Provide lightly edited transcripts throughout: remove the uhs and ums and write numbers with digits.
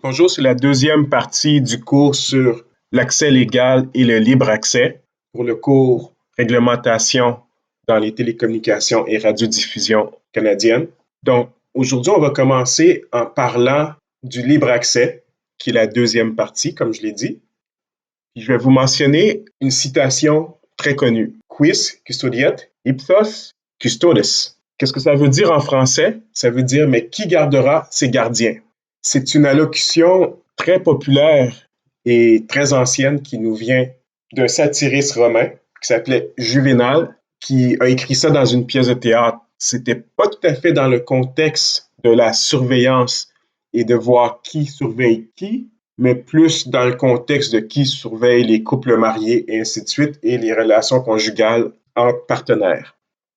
Bonjour, c'est la deuxième partie du cours sur l'accès légal et le libre accès pour le cours Réglementation dans les télécommunications et radiodiffusion canadiennes. Donc, aujourd'hui, on va commencer en parlant du libre accès, qui est la deuxième partie, comme je l'ai dit. Puis je vais vous mentionner une citation très connue. Quis custodiet ipsos custodes. Qu'est-ce que ça veut dire en français? Ça veut dire, mais qui gardera ses gardiens? C'est une allocution très populaire et très ancienne qui nous vient d'un satiriste romain qui s'appelait Juvénal, qui a écrit ça dans une pièce de théâtre. C'était pas tout à fait dans le contexte de la surveillance et de voir qui surveille qui, mais plus dans le contexte de qui surveille les couples mariés et ainsi de suite et les relations conjugales entre partenaires.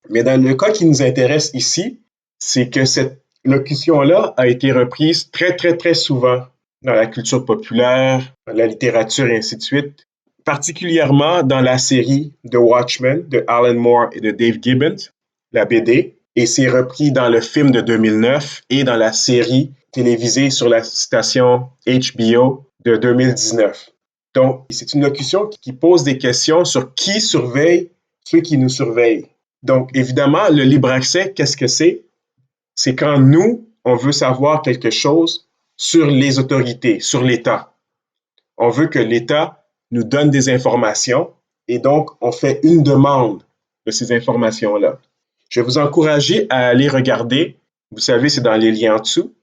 Mais dans le cas qui nous intéresse ici, c'est que cette locution-là a été reprise très souvent dans la culture populaire, dans la littérature et ainsi de suite, particulièrement dans la série The Watchmen de Alan Moore et de Dave Gibbons, la BD, et c'est repris dans le film de 2009 et dans la série télévisée sur la station HBO de 2019. Donc, c'est une locution qui pose des questions sur qui surveille ceux qui nous surveillent. Donc, évidemment, le libre accès, qu'est-ce que c'est? C'est quand nous, on veut savoir quelque chose sur les autorités, sur l'État. On veut que l'État nous donne des informations et donc on fait une demande de ces informations-là. Je vais vous encourager à aller regarder, vous savez, c'est dans les liens en dessous,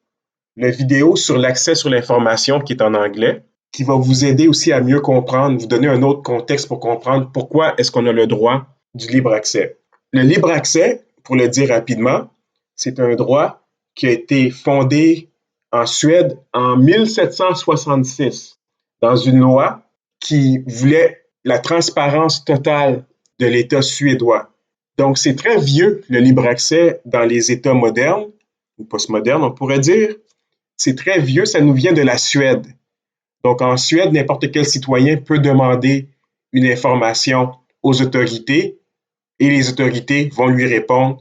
la vidéo sur l'accès sur l'information qui est en anglais, qui va vous aider aussi à mieux comprendre, vous donner un autre contexte pour comprendre pourquoi est-ce qu'on a le droit du libre accès. Le libre accès, pour le dire rapidement, c'est un droit qui a été fondé en Suède en 1766 dans une loi qui voulait la transparence totale de l'État suédois. Donc, c'est très vieux, le libre accès dans les États modernes, ou postmodernes, on pourrait dire. C'est très vieux, ça nous vient de la Suède. Donc, en Suède, n'importe quel citoyen peut demander une information aux autorités et les autorités vont lui répondre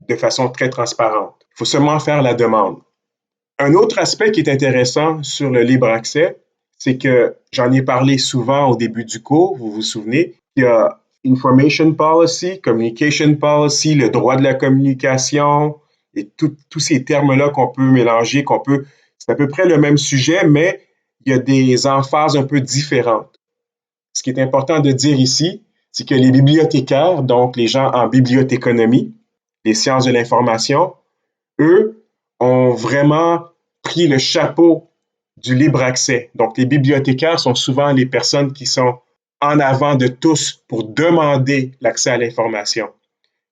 de façon très transparente. Il faut seulement faire la demande. Un autre aspect qui est intéressant sur le libre accès, c'est que j'en ai parlé souvent au début du cours, vous vous souvenez, il y a Information Policy, Communication Policy, le droit de la communication, et tous ces termes-là qu'on peut mélanger, c'est à peu près le même sujet, mais il y a des emphases un peu différentes. Ce qui est important de dire ici, c'est que les bibliothécaires, donc les gens en bibliothéconomie, les sciences de l'information, eux ont vraiment pris le chapeau du libre accès. Donc, les bibliothécaires sont souvent les personnes qui sont en avant de tous pour demander l'accès à l'information.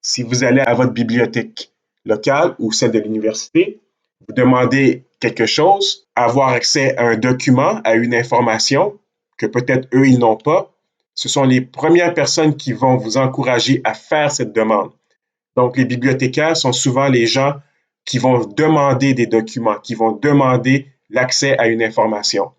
Si vous allez à votre bibliothèque locale ou celle de l'université, vous demandez quelque chose, avoir accès à un document, à une information que peut-être eux, ils n'ont pas, ce sont les premières personnes qui vont vous encourager à faire cette demande. Donc, les bibliothécaires sont souvent les gens qui vont demander des documents, qui vont demander l'accès à une information.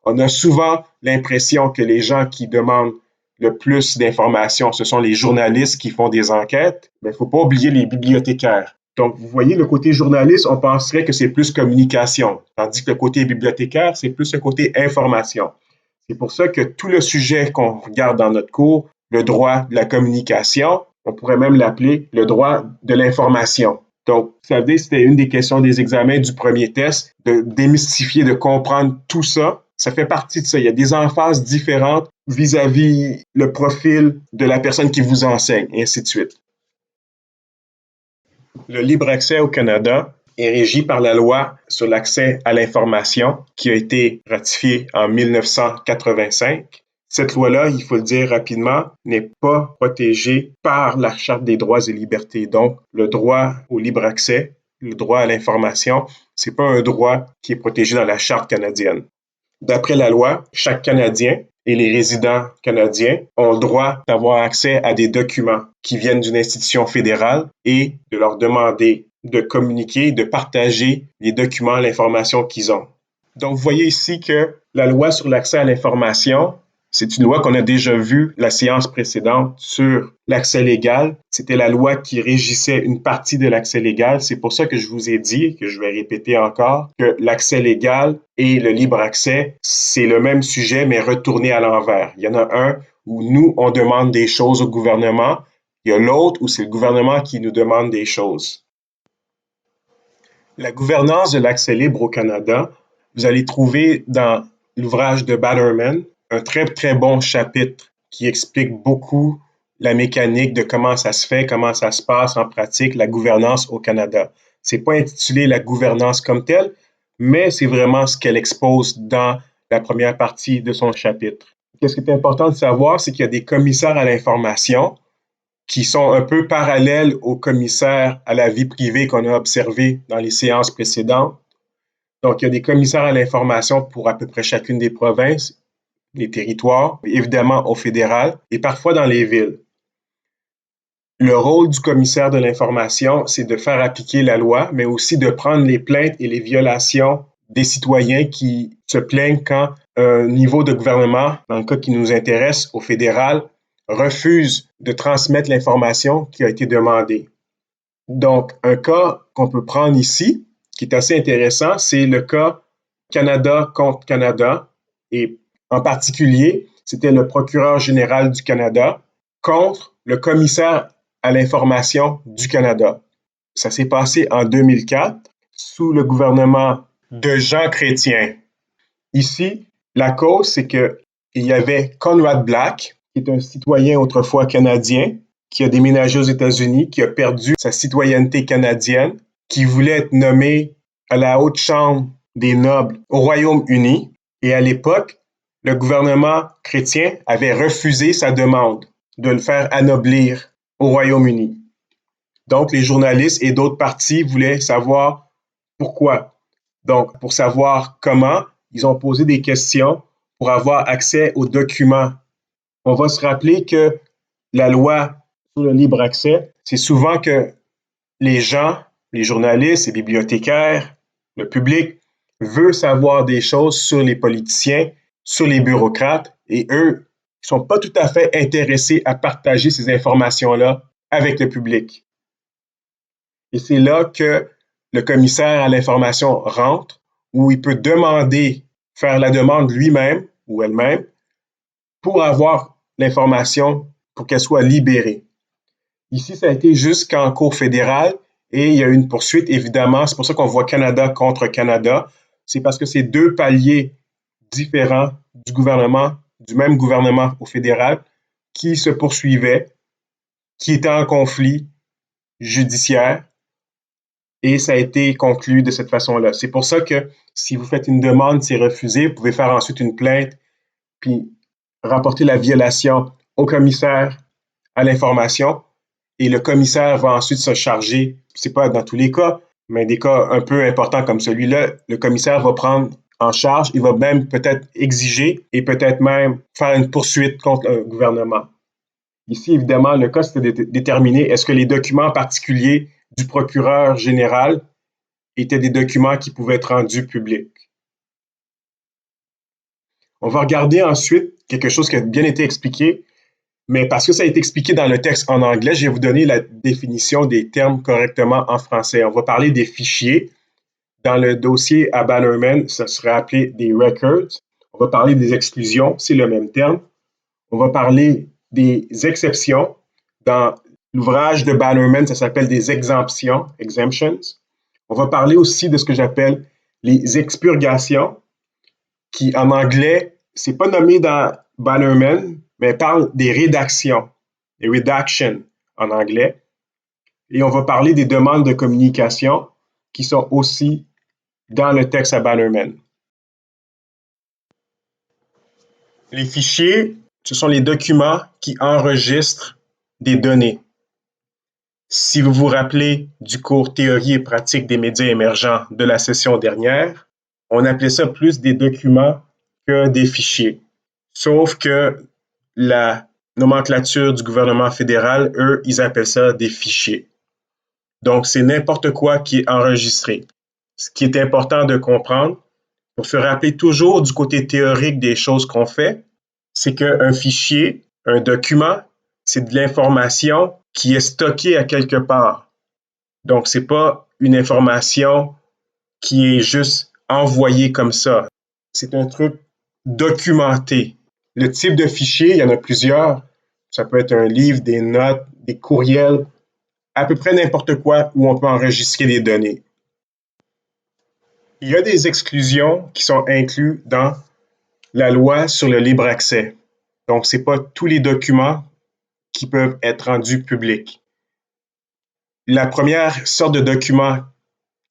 On a souvent l'impression que les gens qui demandent le plus d'informations, ce sont les journalistes qui font des enquêtes, mais il ne faut pas oublier les bibliothécaires. Donc, vous voyez, le côté journaliste, on penserait que c'est plus communication, tandis que le côté bibliothécaire, c'est plus le côté information. C'est pour ça que tout le sujet qu'on regarde dans notre cours, le droit de la communication, on pourrait même l'appeler le droit de l'information. Donc, vous savez, c'était une des questions des examens du premier test, de démystifier, de comprendre tout ça. Ça fait partie de ça. Il y a des emphases différentes vis-à-vis le profil de la personne qui vous enseigne, et ainsi de suite. Le libre accès au Canada est régi par la loi sur l'accès à l'information qui a été ratifiée en 1985. Cette loi-là, il faut le dire rapidement, n'est pas protégée par la Charte des droits et libertés. Donc, le droit au libre accès, le droit à l'information, c'est pas un droit qui est protégé dans la Charte canadienne. D'après la loi, chaque Canadien et les résidents canadiens ont le droit d'avoir accès à des documents qui viennent d'une institution fédérale et de leur demander de communiquer, de partager les documents, l'information qu'ils ont. Donc, vous voyez ici que la loi sur l'accès à l'information C'est une loi qu'on a déjà vue la séance précédente sur l'accès légal. C'était la loi qui régissait une partie de l'accès légal. C'est pour ça que je vous ai dit, que je vais répéter encore, que l'accès légal et le libre accès, c'est le même sujet, mais retourné à l'envers. Il y en a un où nous, on demande des choses au gouvernement. Il y a l'autre où c'est le gouvernement qui nous demande des choses. La gouvernance de l'accès libre au Canada, vous allez trouver dans l'ouvrage de Bannerman un très, très bon chapitre qui explique beaucoup la mécanique de comment ça se fait, comment ça se passe en pratique, la gouvernance au Canada. C'est pas intitulé la gouvernance comme telle, mais c'est vraiment ce qu'elle expose dans la première partie de son chapitre. Qu'est-ce qui est important de savoir, c'est qu'il y a des commissaires à l'information qui sont un peu parallèles aux commissaires à la vie privée qu'on a observés dans les séances précédentes. Donc, il y a des commissaires à l'information pour à peu près chacune des provinces, les territoires, évidemment au fédéral et parfois dans les villes. Le rôle du commissaire de l'information, c'est de faire appliquer la loi, mais aussi de prendre les plaintes et les violations des citoyens qui se plaignent quand un niveau de gouvernement, dans le cas qui nous intéresse, au fédéral, refuse de transmettre l'information qui a été demandée. Donc, un cas qu'on peut prendre ici, qui est assez intéressant, c'est le cas Canada contre Canada. Et en particulier, c'était le procureur général du Canada contre le commissaire à l'information du Canada. Ça s'est passé en 2004 sous le gouvernement de Jean Chrétien. Ici, la cause, c'est qu'il y avait Conrad Black, qui est un citoyen autrefois canadien, qui a déménagé aux États-Unis, qui a perdu sa citoyenneté canadienne, qui voulait être nommé à la haute chambre des nobles au Royaume-Uni. Et à l'époque, le gouvernement chrétien avait refusé sa demande de le faire anoblir au Royaume-Uni. Donc, les journalistes et d'autres partis voulaient savoir pourquoi. Donc, pour savoir comment, ils ont posé des questions pour avoir accès aux documents. On va se rappeler que la loi sur le libre accès, c'est souvent que les gens, les journalistes, les bibliothécaires, le public veut savoir des choses sur les politiciens, sur les bureaucrates, et eux, ils sont pas tout à fait intéressés à partager ces informations-là avec le public. Et c'est là que le commissaire à l'information rentre, où il peut demander, faire la demande lui-même ou elle-même pour avoir l'information pour qu'elle soit libérée. Ici, ça a été jusqu'en cour fédérale et il y a eu une poursuite, évidemment. C'est pour ça qu'on voit Canada contre Canada. C'est parce que c'est deux paliers différents du gouvernement, du même gouvernement au fédéral, qui se poursuivaient, qui étaient en conflit judiciaire, et ça a été conclu de cette façon-là. C'est pour ça que si vous faites une demande, c'est refusé, vous pouvez faire ensuite une plainte, puis rapporter la violation au commissaire à l'information, et le commissaire va ensuite se charger, c'est pas dans tous les cas, mais des cas un peu importants comme celui-là, le commissaire va prendre en charge, il va même peut-être exiger et peut-être même faire une poursuite contre le gouvernement. Ici, évidemment, le cas, c'était de déterminer est-ce que les documents particuliers du procureur général étaient des documents qui pouvaient être rendus publics. On va regarder ensuite quelque chose qui a bien été expliqué, mais parce que ça a été expliqué dans le texte en anglais, je vais vous donner la définition des termes correctement en français. On va parler des fichiers. Dans le dossier à Bannerman, ça serait appelé des records. On va parler des exclusions, c'est le même terme. On va parler des exceptions. Dans l'ouvrage de Bannerman, ça s'appelle des exemptions, exemptions. On va parler aussi de ce que j'appelle les expurgations, qui en anglais, c'est pas nommé dans Bannerman, mais parle des rédactions, les redactions en anglais. Et on va parler des demandes de communication qui sont aussi dans le texte à Bannerman. Les fichiers, ce sont les documents qui enregistrent des données. Si vous vous rappelez du cours Théorie et pratique des médias émergents de la session dernière, on appelait ça plus des documents que des fichiers. Sauf que la nomenclature du gouvernement fédéral, eux, ils appellent ça des fichiers. Donc, c'est n'importe quoi qui est enregistré. Ce qui est important de comprendre, pour se rappeler toujours du côté théorique des choses qu'on fait, c'est qu'un fichier, un document, c'est de l'information qui est stockée à quelque part. Donc, c'est pas une information qui est juste envoyée comme ça. C'est un truc documenté. Le type de fichier, il y en a plusieurs. Ça peut être un livre, des notes, des courriels, à peu près n'importe quoi où on peut enregistrer des données. Il y a des exclusions qui sont incluses dans la loi sur le libre accès. Donc, ce n'est pas tous les documents qui peuvent être rendus publics. La première sorte de document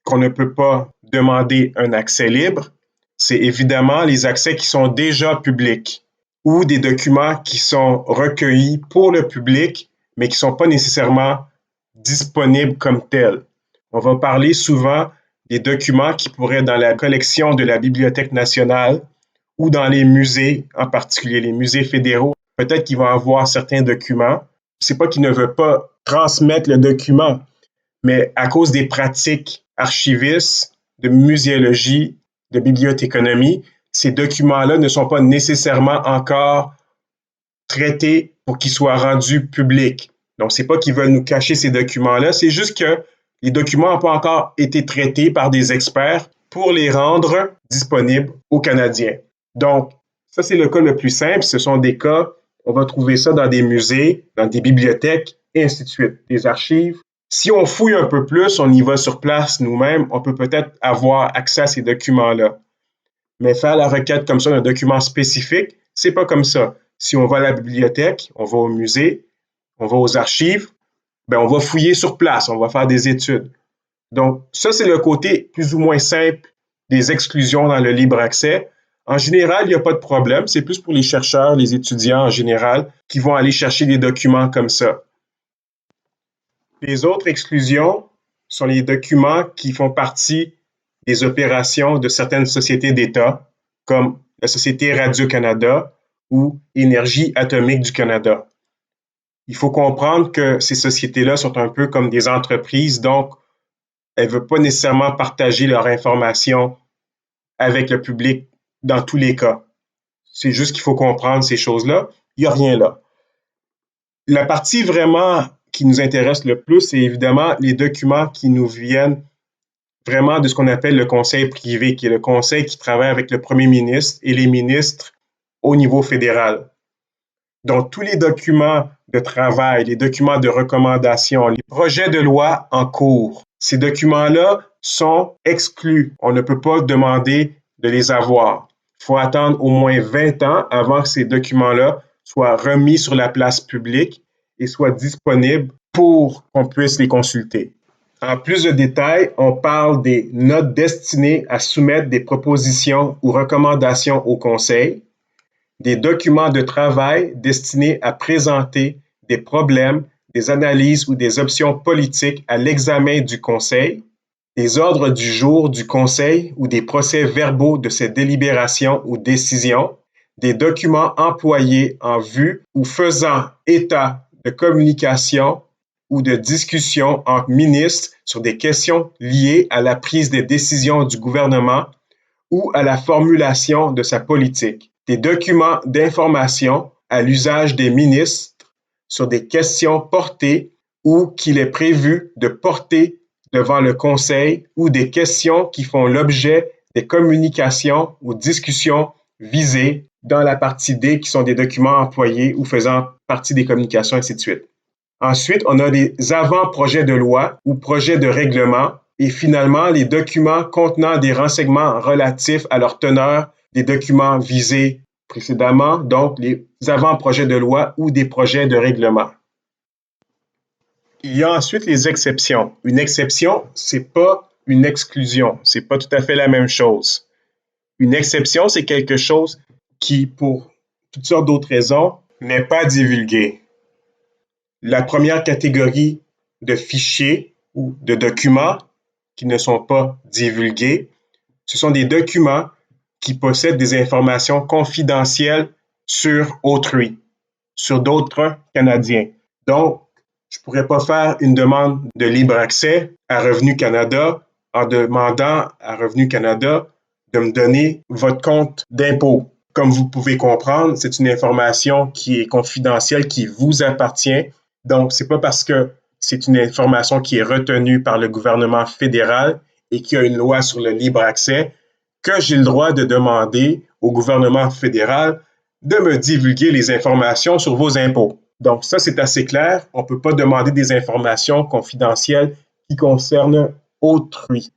qu'on ne peut pas demander un accès libre, c'est évidemment les accès qui sont déjà publics ou des documents qui sont recueillis pour le public, mais qui ne sont pas nécessairement disponibles comme tels. On va parler souvent des documents qui pourraient être dans la collection de la Bibliothèque nationale ou dans les musées, en particulier les musées fédéraux. Peut-être qu'ils vont avoir certains documents. C'est pas qu'ils ne veulent pas transmettre le document, mais à cause des pratiques archivistes, de muséologie, de bibliothéconomie, ces documents-là ne sont pas nécessairement encore traités pour qu'ils soient rendus publics. Donc, c'est pas qu'ils veulent nous cacher ces documents-là, c'est juste que les documents n'ont pas encore été traités par des experts pour les rendre disponibles aux Canadiens. Donc, ça, c'est le cas le plus simple. Ce sont des cas, on va trouver ça dans des musées, dans des bibliothèques, et ainsi de suite, des archives. Si on fouille un peu plus, on y va sur place nous-mêmes, on peut peut-être avoir accès à ces documents-là. Mais faire la requête comme ça d'un document spécifique, c'est pas comme ça. Si on va à la bibliothèque, on va au musée, on va aux archives, ben on va fouiller sur place, on va faire des études. Donc, ça, c'est le côté plus ou moins simple des exclusions dans le libre accès. En général, il n'y a pas de problème. C'est plus pour les chercheurs, les étudiants en général, qui vont aller chercher des documents comme ça. Les autres exclusions sont les documents qui font partie des opérations de certaines sociétés d'État, comme la Société Radio-Canada ou Énergie atomique du Canada. Il faut comprendre que ces sociétés-là sont un peu comme des entreprises, donc elles ne veulent pas nécessairement partager leur information avec le public dans tous les cas. C'est juste qu'il faut comprendre ces choses-là. Il n'y a rien là. La partie vraiment qui nous intéresse le plus, c'est évidemment les documents qui nous viennent vraiment de ce qu'on appelle le conseil privé, qui est le conseil qui travaille avec le premier ministre et les ministres au niveau fédéral. Donc, tous les documents de travail, les documents de recommandation, les projets de loi en cours, ces documents-là sont exclus. On ne peut pas demander de les avoir. Il faut attendre au moins 20 ans avant que ces documents-là soient remis sur la place publique et soient disponibles pour qu'on puisse les consulter. En plus de détails, on parle des notes destinées à soumettre des propositions ou recommandations au Conseil, des documents de travail destinés à présenter des problèmes, des analyses ou des options politiques à l'examen du Conseil, des ordres du jour du Conseil ou des procès-verbaux de ses délibérations ou décisions, des documents employés en vue ou faisant état de communication ou de discussion entre ministres sur des questions liées à la prise des décisions du gouvernement ou à la formulation de sa politique, des documents d'information à l'usage des ministres sur des questions portées ou qu'il est prévu de porter devant le Conseil ou des questions qui font l'objet des communications ou discussions visées dans la partie D qui sont des documents employés ou faisant partie des communications, ainsi de suite. Ensuite, on a des avant-projets de loi ou projets de règlement et finalement les documents contenant des renseignements relatifs à leur teneur des documents visés précédemment, donc les avant-projets de loi ou des projets de règlement. Il y a ensuite les exceptions. Une exception, c'est pas une exclusion, c'est pas tout à fait la même chose. Une exception, c'est quelque chose qui, pour toutes sortes d'autres raisons, n'est pas divulgué. La première catégorie de fichiers ou de documents qui ne sont pas divulgués, ce sont des documents qui possèdent des informations confidentielles sur autrui, sur d'autres Canadiens. Donc, je ne pourrais pas faire une demande de libre accès à Revenu Canada en demandant à Revenu Canada de me donner votre compte d'impôt. comme vous pouvez comprendre, c'est une information qui est confidentielle, qui vous appartient. Donc, c'est pas parce que c'est une information qui est retenue par le gouvernement fédéral et qu'il y a une loi sur le libre accès que j'ai le droit de demander au gouvernement fédéral de me divulguer les informations sur vos impôts. Donc, ça, c'est assez clair. On ne peut pas demander des informations confidentielles qui concernent autrui.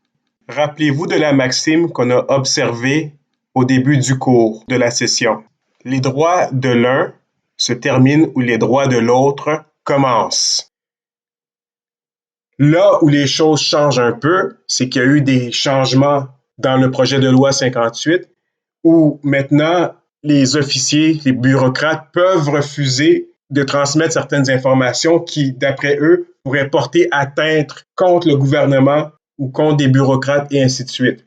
Rappelez-vous de la maxime qu'on a observée au début du cours de la session. Les droits de l'un se terminent où les droits de l'autre commencent. Là où les choses changent un peu, c'est qu'il y a eu des changements dans le projet de loi 58 où maintenant les officiers, les bureaucrates peuvent refuser de transmettre certaines informations qui, d'après eux, pourraient porter atteinte contre le gouvernement ou contre des bureaucrates et ainsi de suite.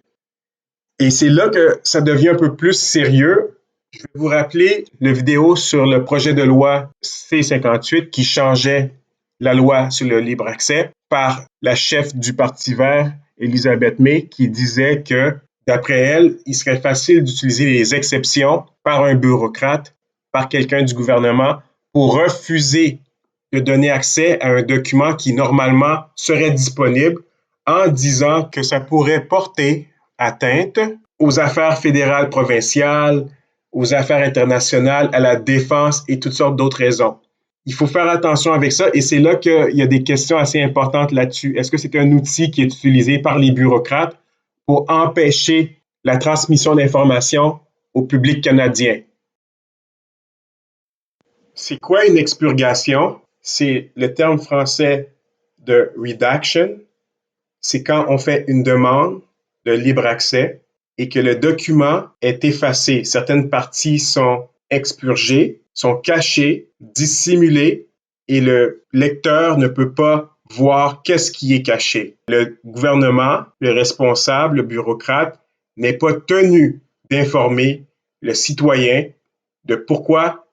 Et c'est là que ça devient un peu plus sérieux. Je vais vous rappeler la vidéo sur le projet de loi C-58 qui changeait la loi sur le libre accès par la chef du Parti vert, Elisabeth May, qui disait que, d'après elle, il serait facile d'utiliser les exceptions par un bureaucrate, par quelqu'un du gouvernement, pour refuser de donner accès à un document qui, normalement, serait disponible en disant que ça pourrait porter atteinte aux affaires fédérales, provinciales, aux affaires internationales, à la défense et toutes sortes d'autres raisons. Il faut faire attention avec ça et c'est là qu'il y a des questions assez importantes là-dessus. Est-ce que c'est un outil qui est utilisé par les bureaucrates pour empêcher la transmission d'informations au public canadien? C'est quoi une expurgation? C'est le terme français de redaction. C'est quand on fait une demande de libre accès et que le document est effacé. Certaines parties sont expurgées, sont cachées, dissimulées et le lecteur ne peut pas voir qu'est-ce qui est caché. Le gouvernement, le responsable, le bureaucrate n'est pas tenu d'informer le citoyen de pourquoi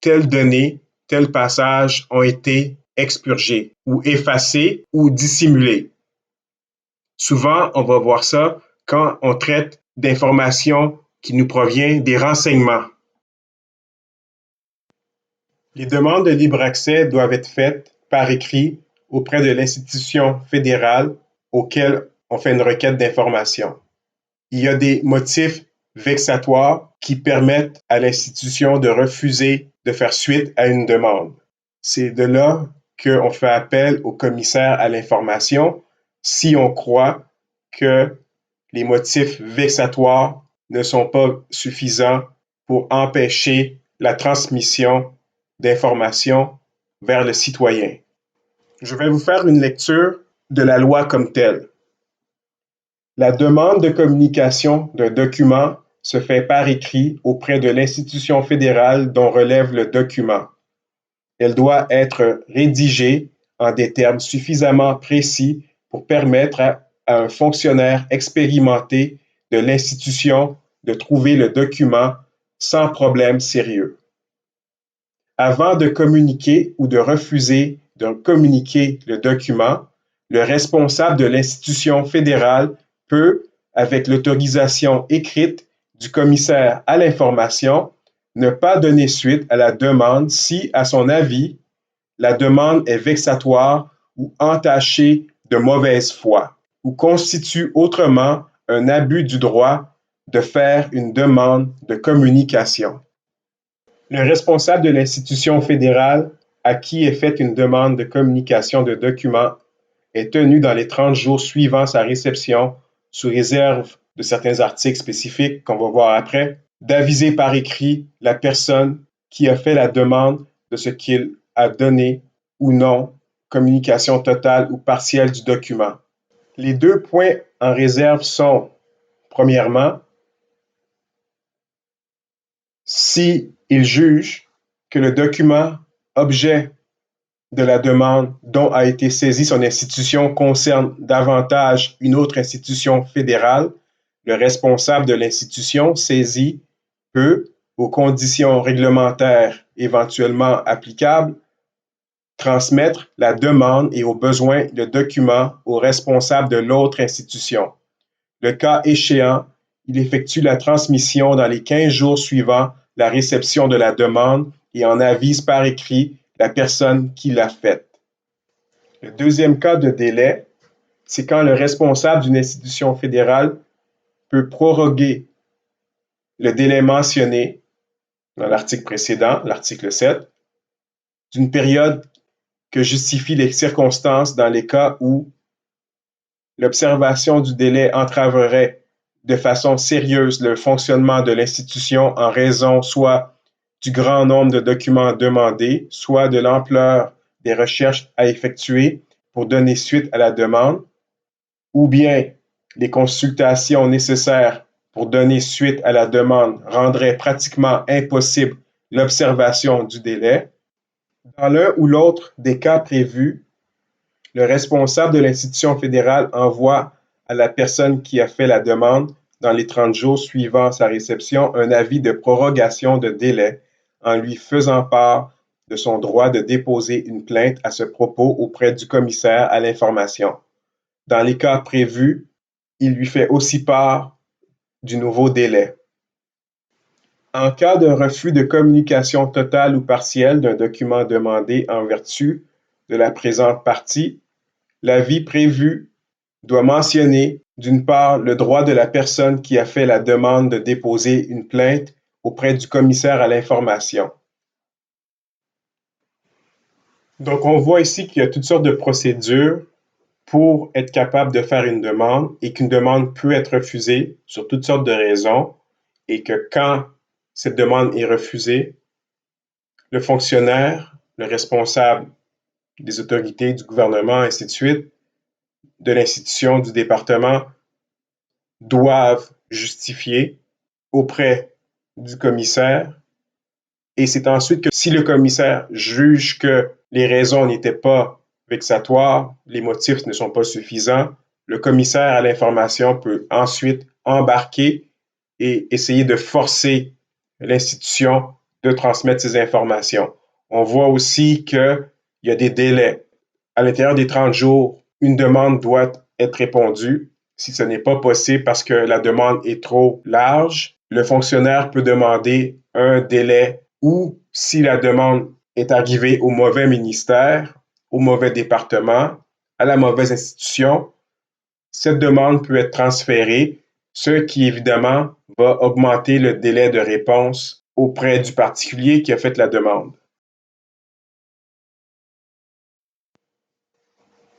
telles données, tels passages ont été expurgés ou effacés ou dissimulés. Souvent, on va voir ça quand on traite d'informations qui nous proviennent des renseignements. Les demandes de libre accès doivent être faites par écrit auprès de l'institution fédérale auquel on fait une requête d'information. Il y a des motifs vexatoires qui permettent à l'institution de refuser de faire suite à une demande. C'est de là qu'on fait appel au commissaire à l'information si on croit que les motifs vexatoires ne sont pas suffisants pour empêcher la transmission d'informations vers le citoyen. Je vais vous faire une lecture de la loi comme telle. La demande de communication d'un document se fait par écrit auprès de l'institution fédérale dont relève le document. Elle doit être rédigée en des termes suffisamment précis pour permettre à un fonctionnaire expérimenté de l'institution de trouver le document sans problème sérieux. Avant de communiquer ou de refuser de communiquer le document, le responsable de l'institution fédérale peut, avec l'autorisation écrite du commissaire à l'information, ne pas donner suite à la demande si, à son avis, la demande est vexatoire ou entachée de mauvaise foi ou constitue autrement un abus du droit de faire une demande de communication. Le responsable de l'institution fédérale à qui est faite une demande de communication de documents est tenu dans les 30 jours suivant sa réception, sous réserve de certains articles spécifiques qu'on va voir après, d'aviser par écrit la personne qui a fait la demande de ce qu'il a donné ou non communication totale ou partielle du document. Les 2 points en réserve sont, premièrement, si il juge que le document objet de la demande dont a été saisie son institution concerne davantage une autre institution fédérale, le responsable de l'institution saisie peut, aux conditions réglementaires éventuellement applicables, transmettre la demande et au besoin le document au responsable de l'autre institution. Le cas échéant, il effectue la transmission dans les 15 jours suivant la réception de la demande et en avise par écrit la personne qui l'a faite. Le deuxième cas de délai, c'est quand le responsable d'une institution fédérale peut proroguer le délai mentionné dans l'article précédent, l'article 7, d'une période que justifient les circonstances dans les cas où l'observation du délai entraverait de façon sérieuse le fonctionnement de l'institution en raison soit du grand nombre de documents demandés, soit de l'ampleur des recherches à effectuer pour donner suite à la demande, ou bien les consultations nécessaires pour donner suite à la demande rendraient pratiquement impossible l'observation du délai. Dans l'un ou l'autre des cas prévus, le responsable de l'institution fédérale envoie à la personne qui a fait la demande, dans les 30 jours suivant sa réception, un avis de prorogation de délai en lui faisant part de son droit de déposer une plainte à ce propos auprès du commissaire à l'information. Dans les cas prévus, il lui fait aussi part du nouveau délai. En cas de refus de communication totale ou partielle d'un document demandé en vertu de la présente partie, l'avis prévu doit mentionner, d'une part, le droit de la personne qui a fait la demande de déposer une plainte auprès du commissaire à l'information. Donc, on voit ici qu'il y a toutes sortes de procédures pour être capable de faire une demande et qu'une demande peut être refusée sur toutes sortes de raisons et que quand cette demande est refusée, le fonctionnaire, le responsable des autorités, du gouvernement, ainsi de suite, de l'institution, du département, doivent justifier auprès du commissaire. Et c'est ensuite que si le commissaire juge que les raisons n'étaient pas vexatoires, les motifs ne sont pas suffisants, le commissaire à l'information peut ensuite embarquer et essayer de forcer l'institution de transmettre ces informations. On voit aussi qu'il y a des délais. À l'intérieur des 30 jours, une demande doit être répondue. Si ce n'est pas possible parce que la demande est trop large, le fonctionnaire peut demander un délai ou si la demande est arrivée au mauvais ministère, au mauvais département, à la mauvaise institution, cette demande peut être transférée, ce qui évidemment va augmenter le délai de réponse auprès du particulier qui a fait la demande.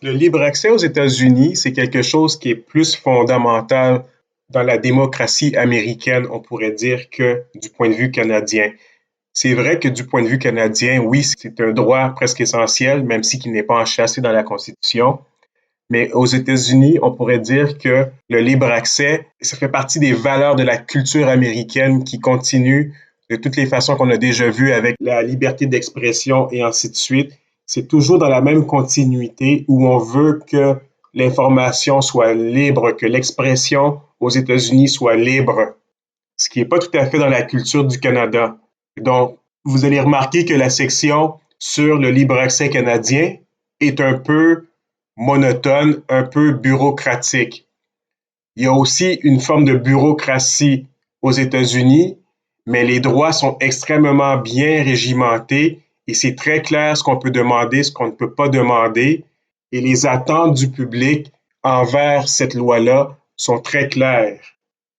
Le libre accès aux États-Unis, c'est quelque chose qui est plus fondamental dans la démocratie américaine, on pourrait dire, que du point de vue canadien. C'est vrai que du point de vue canadien, oui, c'est un droit presque essentiel, même si qu'il n'est pas enchâssé dans la Constitution. Mais aux États-Unis, on pourrait dire que le libre accès, ça fait partie des valeurs de la culture américaine qui continue de toutes les façons qu'on a déjà vues avec la liberté d'expression et ainsi de suite. C'est toujours dans la même continuité où on veut que l'information soit libre, que l'expression aux États-Unis soit libre, ce qui n'est pas tout à fait dans la culture du Canada. Donc, vous allez remarquer que la section sur le libre accès canadien est un peu monotone, un peu bureaucratique. Il y a aussi une forme de bureaucratie aux États-Unis, mais les droits sont extrêmement bien régimentés et c'est très clair ce qu'on peut demander, ce qu'on ne peut pas demander. Et les attentes du public envers cette loi-là sont très claires.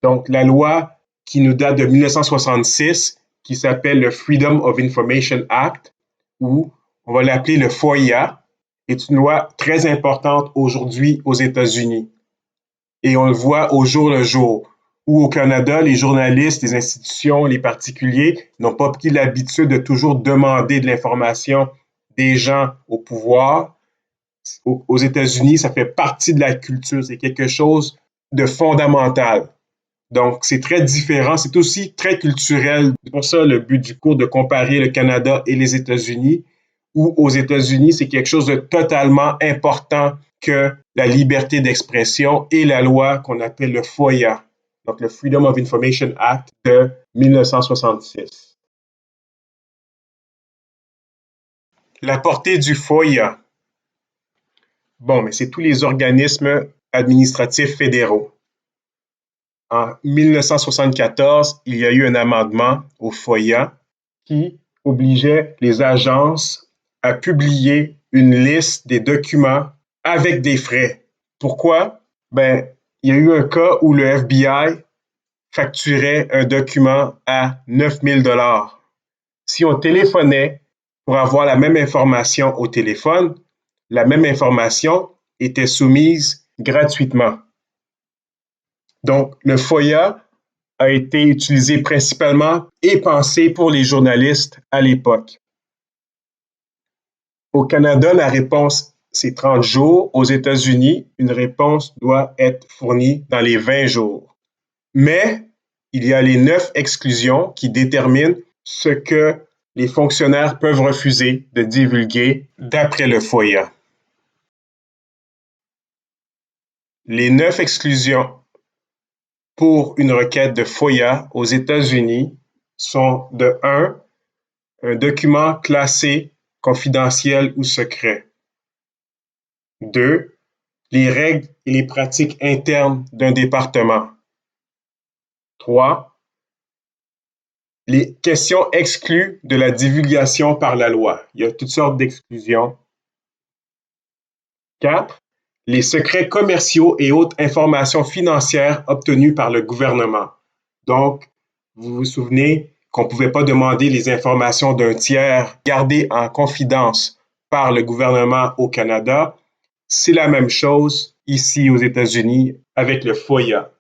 Donc, la loi qui nous date de 1966, qui s'appelle le Freedom of Information Act, ou on va l'appeler le FOIA, est une loi très importante aujourd'hui aux États-Unis. Et on le voit au jour le jour, où au Canada, les journalistes, les institutions, les particuliers n'ont pas pris l'habitude de toujours demander de l'information des gens au pouvoir. Aux États-Unis, ça fait partie de la culture, c'est quelque chose de fondamental. Donc, c'est très différent, c'est aussi très culturel. C'est pour ça le but du cours de comparer le Canada et les États-Unis, où aux États-Unis, c'est quelque chose de totalement important que la liberté d'expression et la loi qu'on appelle le FOIA, donc le Freedom of Information Act de 1966. La portée du FOIA. Bon, mais c'est tous les organismes administratifs fédéraux. En 1974, il y a eu un amendement au FOIA qui obligeait les agences à publier une liste des documents avec des frais. Pourquoi? Ben, il y a eu un cas où le FBI facturait un document à 9 000 $. Si on téléphonait pour avoir la même information au téléphone, la même information était soumise gratuitement. Donc, le FOIA a été utilisé principalement et pensé pour les journalistes à l'époque. Au Canada, la réponse, c'est 30 jours. Aux États-Unis, une réponse doit être fournie dans les 20 jours. Mais il y a les 9 exclusions qui déterminent ce que les fonctionnaires peuvent refuser de divulguer d'après le FOIA. Les 9 exclusions pour une requête de FOIA aux États-Unis sont de 1. Un document classé, confidentiel ou secret. 2. Les règles et les pratiques internes d'un département. 3. Les questions exclues de la divulgation par la loi. Il y a toutes sortes d'exclusions. 4. Les secrets commerciaux et autres informations financières obtenues par le gouvernement. Donc, vous vous souvenez qu'on ne pouvait pas demander les informations d'un tiers gardées en confidence par le gouvernement au Canada. C'est la même chose ici aux États-Unis avec le FOIA.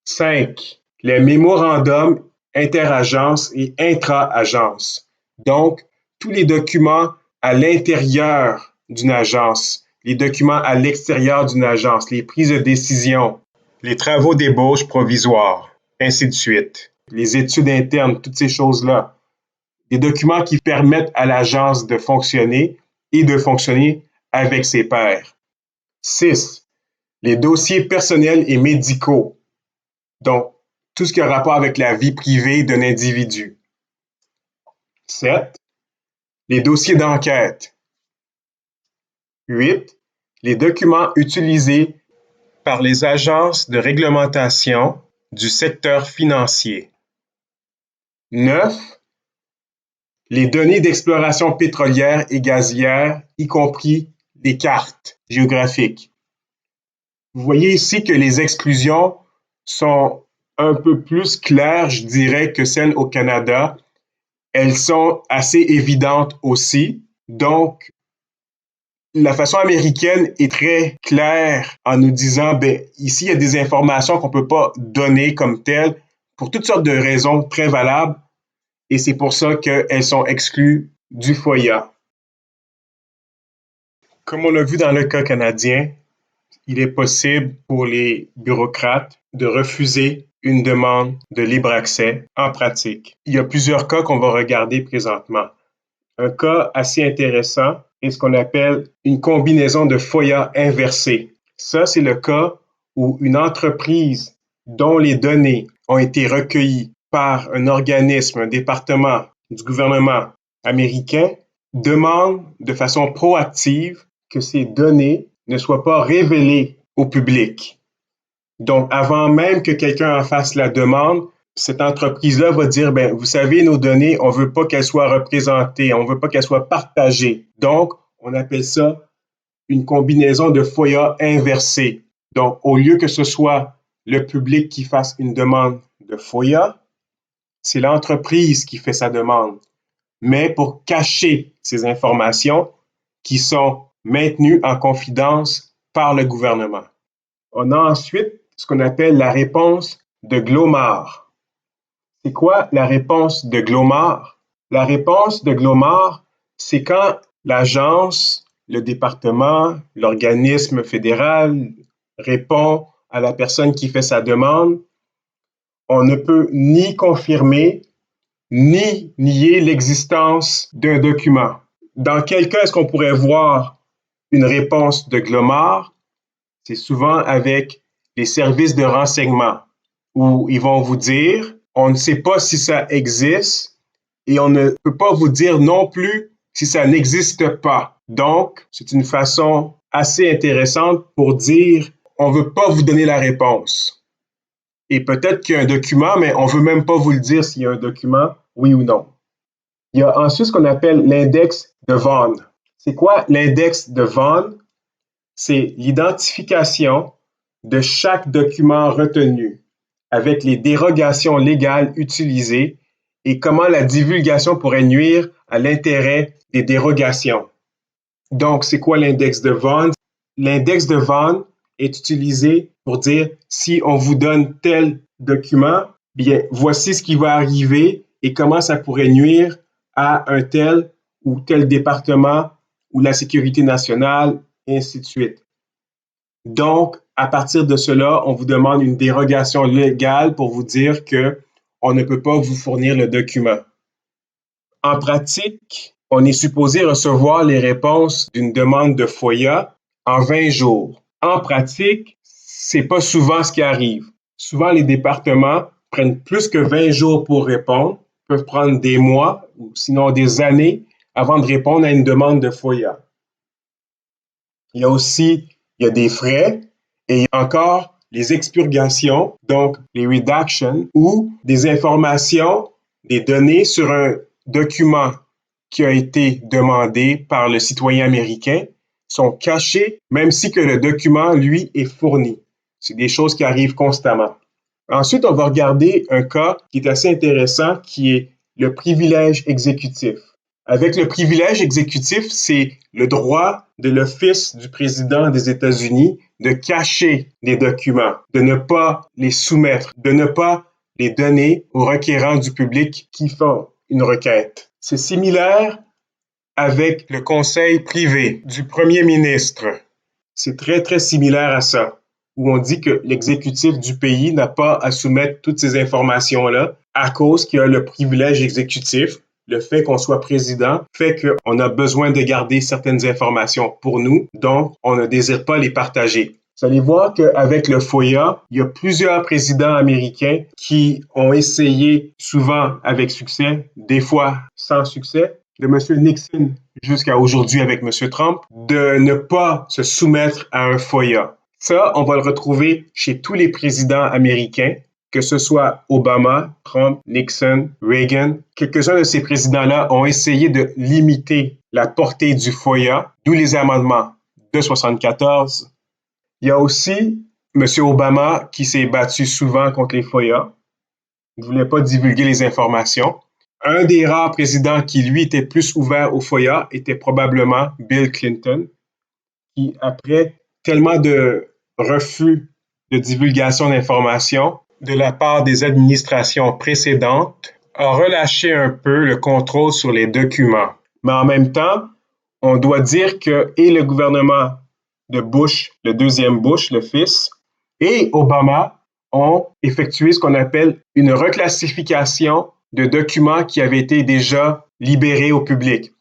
5. Les mémorandums interagences et intra-agences. Donc, tous les documents à l'intérieur d'une agence, les documents à l'extérieur d'une agence, les prises de décision, les travaux d'ébauche provisoires, ainsi de suite. Les études internes, toutes ces choses-là. Des documents qui permettent à l'agence de fonctionner et de fonctionner avec ses pairs. 6. Les dossiers personnels et médicaux. Donc, tout ce qui a rapport avec la vie privée d'un individu. 7. Les dossiers d'enquête. 8. Les documents utilisés par les agences de réglementation du secteur financier. 9. Les données d'exploration pétrolière et gazière, y compris les cartes géographiques. Vous voyez ici que les exclusions sont un peu plus claires, je dirais, que celles au Canada. Elles sont assez évidentes aussi. Donc, la façon américaine est très claire en nous disant, ben, ici, il y a des informations qu'on ne peut pas donner comme telles pour toutes sortes de raisons très valables. Et c'est pour ça qu'elles sont exclues du FOIA. Comme on l'a vu dans le cas canadien, il est possible pour les bureaucrates de refuser une demande de libre accès en pratique. Il y a plusieurs cas qu'on va regarder présentement. Un cas assez intéressant est ce qu'on appelle une combinaison de FOIA inversée. Ça, c'est le cas où une entreprise dont les données ont été recueillies par un organisme, un département du gouvernement américain demande de façon proactive que ces données ne soient pas révélées au public. Donc, avant même que quelqu'un en fasse la demande, cette entreprise-là va dire, ben, vous savez, nos données, on ne veut pas qu'elles soient représentées, on ne veut pas qu'elles soient partagées. Donc, on appelle ça une combinaison de FOIA inversée. Donc, au lieu que ce soit le public qui fasse une demande de FOIA, c'est l'entreprise qui fait sa demande, mais pour cacher ces informations qui sont maintenues en confidence par le gouvernement. On a ensuite ce qu'on appelle la réponse de Glomar. C'est quoi la réponse de Glomar? La réponse de Glomar, c'est quand l'agence, le département, l'organisme fédéral répond à la personne qui fait sa demande. On ne peut ni confirmer ni nier l'existence d'un document. Dans quel cas est-ce qu'on pourrait voir une réponse de Glomar? C'est souvent avec les services de renseignement où ils vont vous dire on ne sait pas si ça existe et on ne peut pas vous dire non plus si ça n'existe pas. Donc, c'est une façon assez intéressante pour dire on ne veut pas vous donner la réponse. Et peut-être qu'il y a un document, mais on ne veut même pas vous le dire s'il y a un document, oui ou non. Il y a ensuite ce qu'on appelle l'index de Vaughan. C'est quoi l'index de Vaughan? C'est l'identification de chaque document retenu avec les dérogations légales utilisées et comment la divulgation pourrait nuire à l'intérêt des dérogations. Donc, c'est quoi l'index de Vaughan? L'index de Vaughan est utilisé pour dire si on vous donne tel document, bien, voici ce qui va arriver et comment ça pourrait nuire à un tel ou tel département ou la sécurité nationale, et ainsi de suite. Donc, à partir de cela, on vous demande une dérogation légale pour vous dire qu'on ne peut pas vous fournir le document. En pratique, on est supposé recevoir les réponses d'une demande de FOIA en 20 jours. En pratique, c'est pas souvent ce qui arrive. Souvent, les départements prennent plus que 20 jours pour répondre, peuvent prendre des mois ou sinon des années avant de répondre à une demande de FOIA. Il y a des frais et il y a encore les expurgations, donc les redactions, ou des informations, des données sur un document qui a été demandé par le citoyen américain sont cachées, même si que le document, lui, est fourni. C'est des choses qui arrivent constamment. Ensuite, on va regarder un cas qui est assez intéressant, qui est le privilège exécutif. Avec le privilège exécutif, c'est le droit de l'Office du président des États-Unis de cacher des documents, de ne pas les soumettre, de ne pas les donner aux requérants du public qui font une requête. C'est similaire avec le conseil privé du premier ministre. C'est très, très similaire à ça, où on dit que l'exécutif du pays n'a pas à soumettre toutes ces informations-là à cause qu'il y a le privilège exécutif. Le fait qu'on soit président fait qu'on a besoin de garder certaines informations pour nous, donc on ne désire pas les partager. Vous allez voir qu'avec le FOIA, il y a plusieurs présidents américains qui ont essayé, souvent avec succès, des fois sans succès, de M. Nixon jusqu'à aujourd'hui avec M. Trump, de ne pas se soumettre à un FOIA. Ça, on va le retrouver chez tous les présidents américains, que ce soit Obama, Trump, Nixon, Reagan. Quelques-uns de ces présidents-là ont essayé de limiter la portée du FOIA, d'où les amendements de 1974. Il y a aussi M. Obama qui s'est battu souvent contre les FOIA. Il ne voulait pas divulguer les informations. Un des rares présidents qui, lui, était plus ouvert au FOIA était probablement Bill Clinton, qui, après tellement de refus de divulgation d'informations de la part des administrations précédentes, a relâché un peu le contrôle sur les documents. Mais en même temps, on doit dire que et le gouvernement de Bush, le deuxième Bush, le fils, et Obama ont effectué ce qu'on appelle une reclassification de documents qui avaient été déjà libérés au public.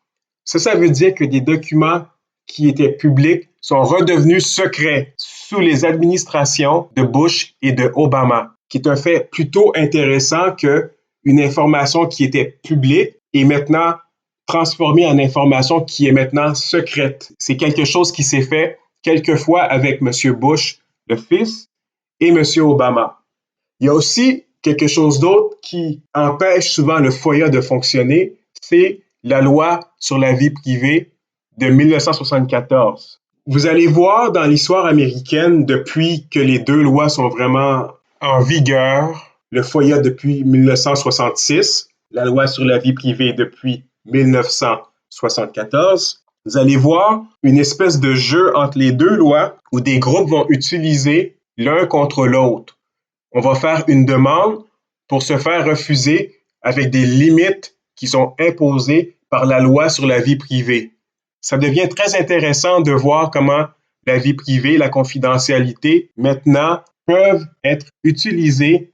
Ça veut dire que des documents qui étaient publics sont redevenus secrets sous les administrations de Bush et de Obama, qui est un fait plutôt intéressant qu'une information qui était publique est maintenant transformée en information qui est maintenant secrète. C'est quelque chose qui s'est fait quelquefois avec M. Bush, le fils, et M. Obama. Il y a aussi quelque chose d'autre qui empêche souvent le FOIA de fonctionner, c'est la loi sur la vie privée de 1974. Vous allez voir dans l'histoire américaine, depuis que les deux lois sont vraiment en vigueur, le FOIA depuis 1966, la loi sur la vie privée depuis 1974, vous allez voir une espèce de jeu entre les deux lois où des groupes vont utiliser l'un contre l'autre. On va faire une demande pour se faire refuser avec des limites qui sont imposées par la loi sur la vie privée. Ça devient très intéressant de voir comment la vie privée, la confidentialité, maintenant, peuvent être utilisées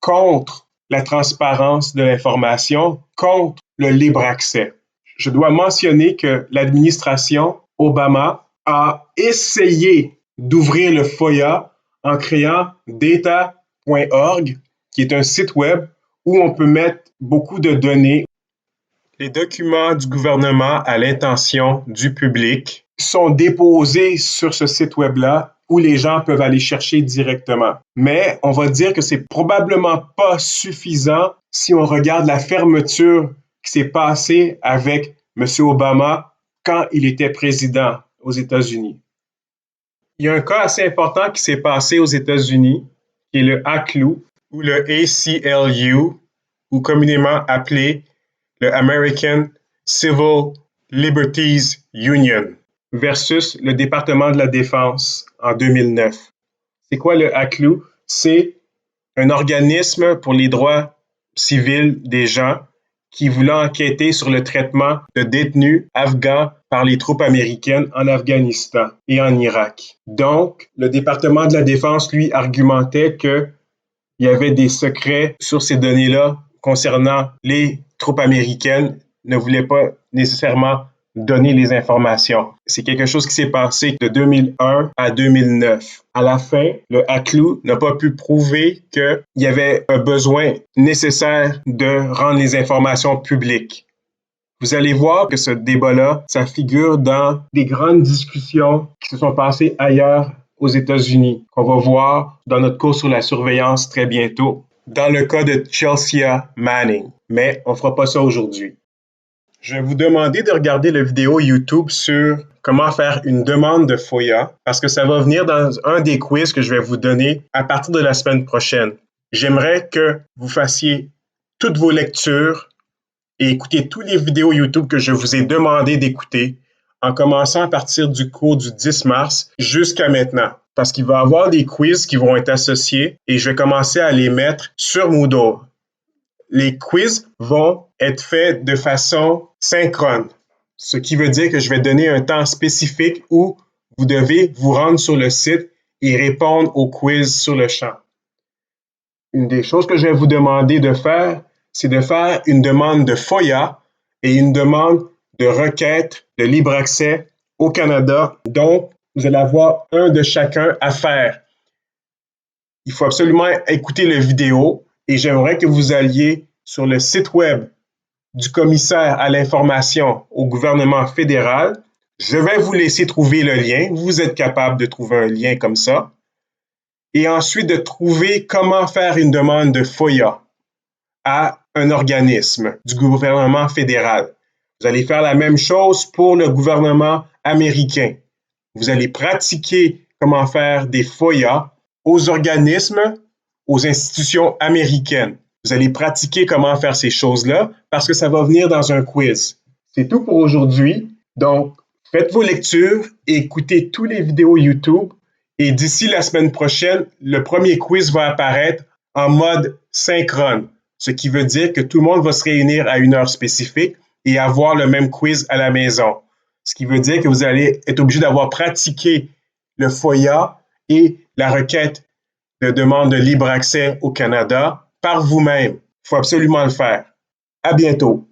contre la transparence de l'information, contre le libre accès. Je dois mentionner que l'administration Obama a essayé d'ouvrir le FOIA en créant data.org, qui est un site web où on peut mettre beaucoup de données, les documents du gouvernement à l'intention du public. sont déposés sur ce site web-là où les gens peuvent aller chercher directement. Mais on va dire que c'est probablement pas suffisant si on regarde la fermeture qui s'est passée avec M. Obama quand il était président aux États-Unis. Il y a un cas assez important qui s'est passé aux États-Unis, qui est le ACLU, ou le ACLU, ou communément appelé le American Civil Liberties Union, versus le département de la Défense en 2009. C'est quoi le ACLU? C'est un organisme pour les droits civils des gens qui voulait enquêter sur le traitement de détenus afghans par les troupes américaines en Afghanistan et en Irak. Donc, le département de la Défense, lui, argumentait qu'il y avait des secrets sur ces données-là concernant les troupes américaines, ne voulait pas nécessairement donner les informations. C'est quelque chose qui s'est passé de 2001 à 2009. À la fin, le ACLU n'a pas pu prouver qu'il y avait un besoin nécessaire de rendre les informations publiques. Vous allez voir que ce débat-là, ça figure dans des grandes discussions qui se sont passées ailleurs aux États-Unis, qu'on va voir dans notre cours sur la surveillance très bientôt, dans le cas de Chelsea Manning. Mais on ne fera pas ça aujourd'hui. Je vais vous demander de regarder la vidéo YouTube sur comment faire une demande de FOIA parce que ça va venir dans un des quiz que je vais vous donner à partir de la semaine prochaine. J'aimerais que vous fassiez toutes vos lectures et écoutez toutes les vidéos YouTube que je vous ai demandé d'écouter en commençant à partir du cours du 10 mars jusqu'à maintenant. Parce qu'il va y avoir des quiz qui vont être associés et je vais commencer à les mettre sur Moodle. Les quiz vont être faits de façon synchrone, ce qui veut dire que je vais donner un temps spécifique où vous devez vous rendre sur le site et répondre aux quiz sur le champ. Une des choses que je vais vous demander de faire, c'est de faire une demande de FOIA et une demande de requête de libre accès au Canada. Donc, vous allez avoir un de chacun à faire. Il faut absolument écouter la vidéo et j'aimerais que vous alliez sur le site web du commissaire à l'information au gouvernement fédéral. Je vais vous laisser trouver le lien. Vous êtes capable de trouver un lien comme ça. Et ensuite de trouver comment faire une demande de FOIA à un organisme du gouvernement fédéral. Vous allez faire la même chose pour le gouvernement américain. Vous allez pratiquer comment faire des FOIA aux organismes, aux institutions américaines. Vous allez pratiquer comment faire ces choses-là parce que ça va venir dans un quiz. C'est tout pour aujourd'hui. Donc, faites vos lectures et écoutez toutes les vidéos YouTube. Et d'ici la semaine prochaine, le premier quiz va apparaître en mode synchrone, ce qui veut dire que tout le monde va se réunir à une heure spécifique et avoir le même quiz à la maison. Ce qui veut dire que vous allez être obligé d'avoir pratiqué le FOIA et la requête de demande de libre accès au Canada par vous-même. Il faut absolument le faire. À bientôt.